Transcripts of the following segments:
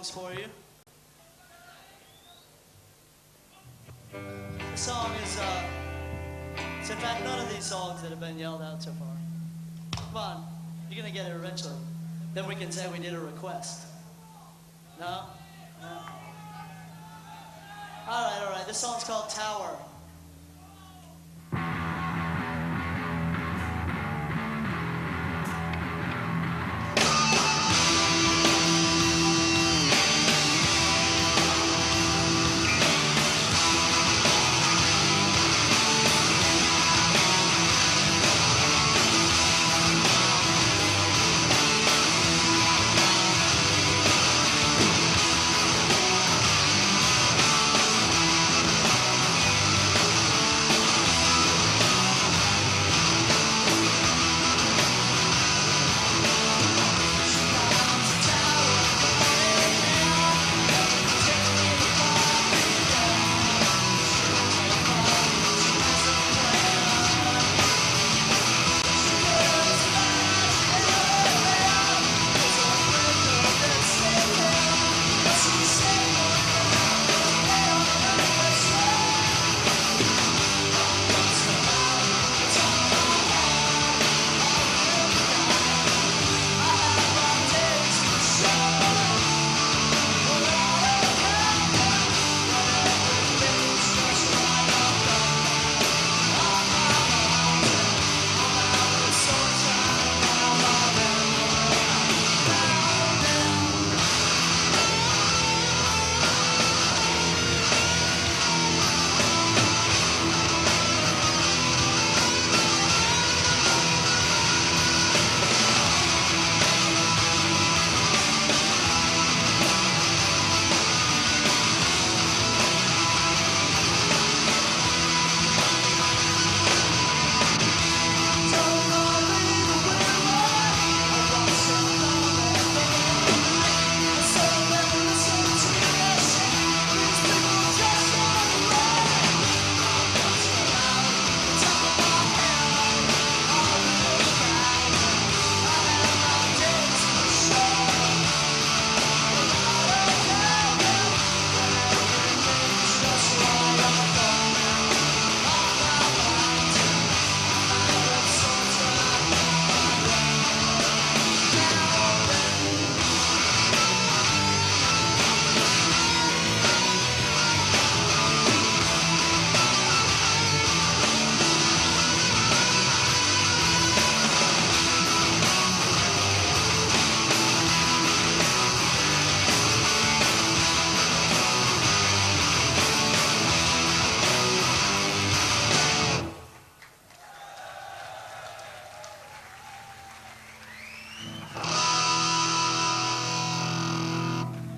songs for you. The song is, it's in fact none of these songs that have been yelled out so far. Come on, you're gonna get it eventually. Then we can say we did a request. No? No? All right, this song's called Tower.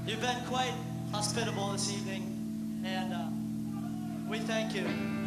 You've been quite hospitable this evening, and we thank you.